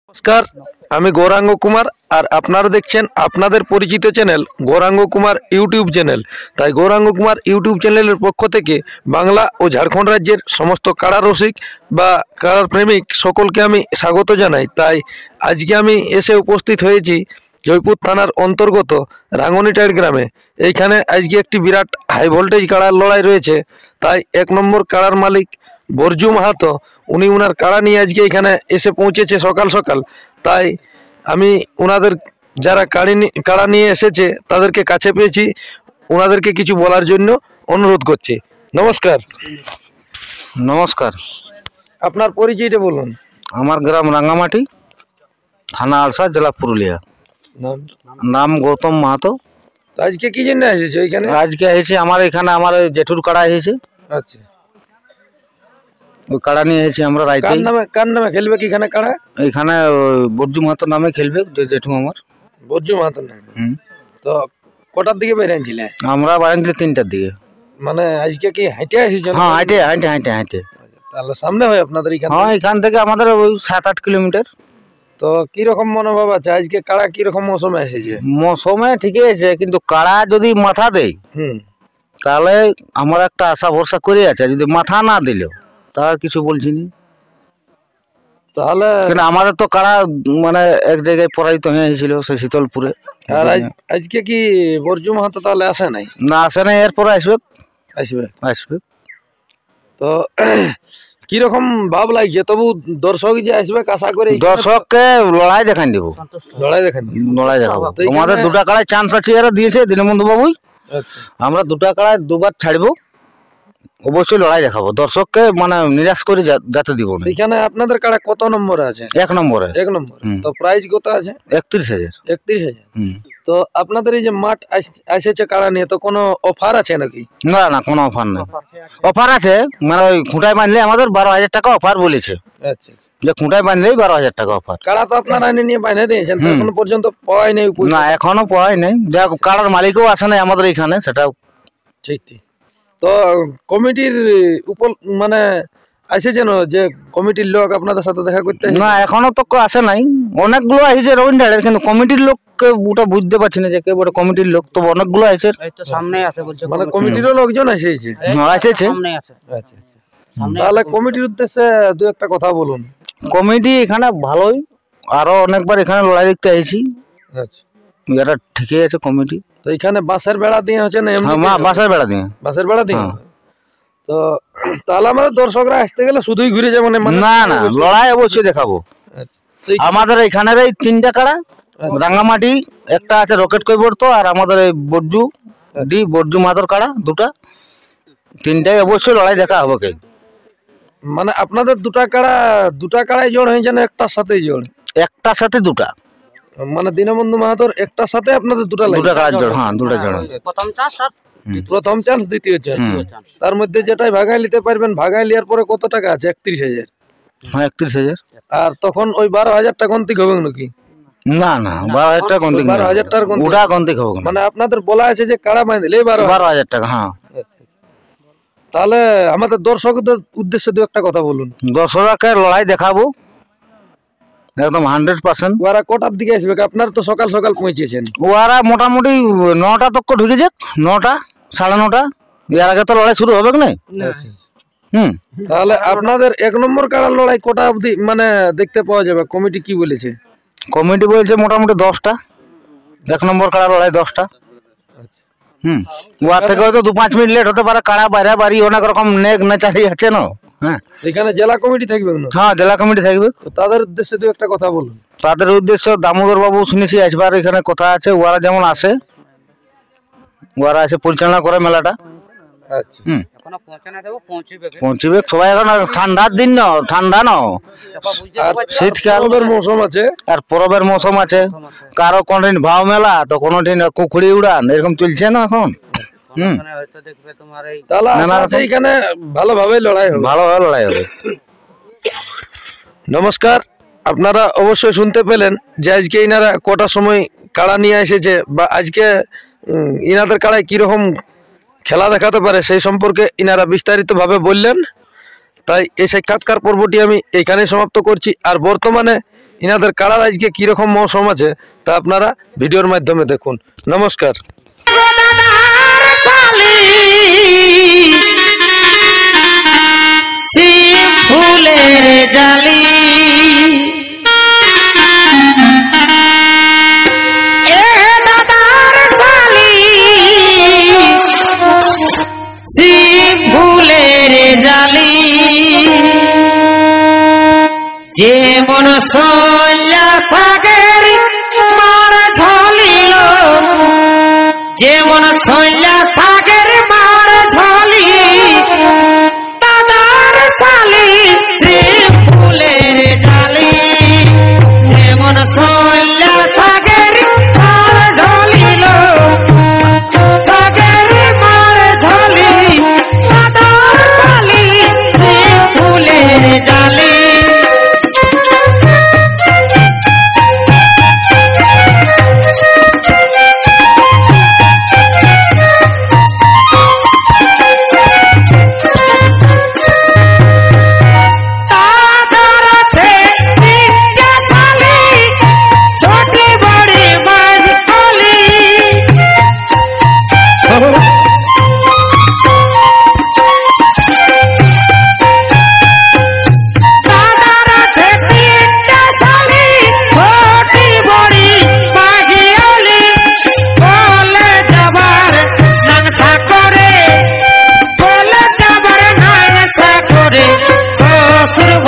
নমস্কার, আমি গৌরাঙ্গ কুমার আর আপনারা দেখছেন আপনাদের পরিচিত channel Gauranga Kumar YouTube channel. তাই গৌরাঙ্গ কুমার ইউটিউব চ্যানেলের পক্ষ থেকে বাংলা ও ঝাড়খণ্ড রাজ্যের সমস্ত কাড়া রসিক বা কাড়ার প্রেমিক সকলকে আমি স্বাগত জানাই। তাই আজকে আমি এসে উপস্থিত হয়েছি জয়পুর থানার অন্তর্গত রাঙ্গনিটাইড় গ্রামে। এইখানে আজকে একটি বিরাট হাই ভোল্টেজ কাড়ার লড়াই রয়েছে। তাই 1 নম্বর কাড়ার মালিক বরজু মাহাতো উনি ওনার কাড়া নিয়ে আজকে এখানে এসে পৌঁছেছে সকাল সকাল। তাই আমি ওনাদের যারা কাড়া নিয়ে এসেছে তাদেরকে কাছে পেয়েছি, ওনাদেরকে কিছু বলার জন্য অনুরোধ করছি। নমস্কার। নমস্কার, আপনার পরিচয়টা বলুন। আমার গ্রাম রাঙ্গামাটি, থানা আলসা, জেলা পুরুলিয়া। নাম গৌতম মাহাতো। আজকে কি জন্য এসেছে এখানে? আজকে এসেছে আমার এখানে আমার জেঠুর কাড়া এসেছে। আচ্ছা, ওই কাড়া নিয়ে এসেছি আমরা রাইতে। কার নামে খেলবে কি এখানে কাড়া? এখানে বরজু মাহাতো নামে খেলবে জেঠু আমার। বরজু মাহাতো নামে। তো কটার দিকে বেরিয়েছিলে? আমরা বাড়ি 3টার দিকে। মানে আজকে কি হাঁটে এসেছে? হ্যাঁ, হাঁটে। তাহলে সামনে হয় আপনাদের এখান? হ্যাঁ, এখান থেকে আমাদের ওই 7-8 কিলোমিটার। তো কিরকম মনোভাব আছে আজকে? কাড়া কিরকম মৌসুমে এসেছে? মৌসুমে ঠিকই আছে, কিন্তু কাড়া যদি মাথা দেয় তাহলে আমার একটা আশা ভরসা করে আছে। যদি মাথা না দিল তার কিছু বলছি না। তাহলে আমাদের তো কাড়া মানে এক জায়গায় পরাজিত হয়েছিল, সেই শীতলপুরে। আর আজকে কি বরজু মাহাতো তাহলে আসে নাই? না, আসে নাই। এরপরে আসবে। তো কিরকম ভাব লাগছে? তবু দর্শক যে আসবে আশা করে দর্শককে লড়াই দেখান দেবো। লড়াই দেখাবো। আমাদের 2টা কাড়ায় চান্স আছে, এরা দিয়েছে দীনবন্ধু বাবুই। আমরা 2টা কাড়ায় 2বার ছাড়বো, অবশ্যই লড়াই দেখাবো। দর্শককে মানে নিরাশ করে যেতে দিব না। এখানে আপনাদের কাড়া কত নম্বরে আছে? 1 নম্বরে। 1 নম্বর। তো প্রাইস কত আছে? 31,000। 31,000। তো আপনাদের এই যে মাঠ এসেছে কাড়া নিয়ে, তো কোনো অফার আছে নাকি? না, কোনো অফার নেই। অফার আছে মানে ওই খুঁটায় বাঁধলে আমাদের 12,000 টাকা অফার বলেছে। আচ্ছা, যে খুঁটায় বাঁধলেই 12,000 টাকা অফার। কাড়া তো আপনারা নিয়ে বাঁধে দিয়েছেন, এখনো পর্যন্ত পাওয়াই নেই? না, এখনো পাওয়াই নেই। দেখো, কাড়ার মালিকও আসে নাই আমাদের এখানে, সেটাও ঠিক। তো কমিটির উপর মানে এসেছেন যে কমিটির লোক আপনাদের সাথে দেখা করতে? না, এখনো তো আসে নাই। অনেকগুলো আসছে রবীন্দ্রের, কিন্তু কমিটির লোককে ওটা বুঝতে পারছি না যে কে বড় কমিটির লোক। তো অনেকগুলো আসছে, সামনে আছে বলছে, মানে কমিটিরও লোকজন এসেছে। আচ্ছা। তাহলে কমিটির উদ্দেশ্যে 2-1টা কথা বলুন। কমিটি এখানে ভালোই, আরো অনেকবার এখানে লড়াই দেখতে আইছি। আচ্ছা, এটা ঠিকই আছে কমিটি। তো এখানে বাঁশের বেড়া দিয়ে হচ্ছে না? বাঁশের বেড়া দিয়ে। তো তাহলে আমাদের দর্শকরা আসতে গেলে শুধুই ঘুরে যাবো না? না, লড়াই অবশ্যই দেখাবো। আমাদের এখানের এই 3টা কাড়া, রাঙ্গামাটি একটা আছে রকেট কৈবর্ত, আর আমাদের এই বরজু মাহাতোর কাড়া 2টা, 3টাই অবশ্যই লড়াই দেখা হবে। কে মানে আপনাদের 2টা কাড়াই জোড় হয়েছে না একটার সাথেই জোড়? একটার সাথে 2টা। মানে দীনবন্ধু মাহাতোর একটার সাথে আপনাদের 2টা কাড়ার জোড়। হ্যাঁ, 2টা জোড়। প্রথম চান্স, দ্বিতীয় চান্স। তার মধ্যে যেটাই ভাগাই নিতে পারবেন। ভাগাই লিয়ার পরে কত টাকা আছে? 31,000। হ্যাঁ, 31,000। আর তখন ওই 12,000 টাকা গন্তি হবে নাকি? না, 12,000 টাকা গন্তি। 12,000 টাকা ওটা গন্তি হবে। মানে আপনাদের বলা আছে যে কাড়া বাঁধলে 12,000 টাকা। হ্যাঁ। তাহলে আমাদের দর্শকদের উদ্দেশ্যে 2-1টা কথা বলুন। দর্শককে লড়াই দেখাবো একদম 100%। ওরা কটার দিকে আসবে? আপনার তো সকাল সকাল পৌঁছেছেন। ওরা মোটামুটি 9টা তক ঢুকে যাক, 9টা 9:30। এর আগে তো লড়াই শুরু হবে না। তাহলে আপনাদের 1 নম্বর কাড়ার লড়াই কটা অবধি মানে দেখতে পাওয়া যাবে? কমিটি কি বলেছে? কমিটি বলছে মোটামুটি 10টা। 1 নম্বর কাড়ার লড়াই 10টা। ওর থেকে হয়তো 2-5 মিনিট লেট হতে পারে। কাড়া বাড়ি অনেক রকম নেচারি আছে না। হ্যাঁ, এখানে জেলা কমিটি থাকবে না? হ্যাঁ, জেলা কমিটি থাকবে। তাদের উদ্দেশ্যে 2-1টা কথা বলুন। তাদের উদ্দেশ্য দামোদর বাবু শুনেছি আসবার এখানে কথা আছে। ওরা যেমন আসে, ওরা এসে পরিচালনা করে মেলাটা। আচ্ছা, পৌঁছবে সবাই। এখন ঠান্ডার দিন না, ঠান্ডা না, শীতকালের মৌসুম আছে, আর পরবের মৌসুম আছে। কারো কোনদিন ভাও মেলা, তো কোনদিন কুকুড়ি উড়ান, এরকম চলছে না এখন। তাহলে আশা আছে এখানে ভালোভাবে লড়াই হবে। নমস্কার, আপনারা অবশ্যই শুনতে পেলেন যে আজকে ইনারা কটার সময় কাড়া নিয়ে এসেছে বা আজকে ইনাদের কাড়ায় কীরকম খেলা দেখাতে পারে সেই সম্পর্কে ইনারা বিস্তারিতভাবে বললেন। তাই এই সাক্ষাৎকার পর্বটি আমি এখানেই সমাপ্ত করছি। আর বর্তমানে ইনাদের কাড়ার আজকে কীরকম মৌসুম আছে তা আপনারা ভিডিওর মাধ্যমে দেখুন। নমস্কার। ফুলের জালি যেমন সল্লা সাগর মার ঝলিল, যেমন সল্লা সাগর মার ঝলি দাদার সালি শ্রী ফুলের জালি। যেমন সল্লা সাগর মার ঝলিল, সাগর মার ঝলি দাদার সালি শ্রী ফুলের জালি। শ্বশুর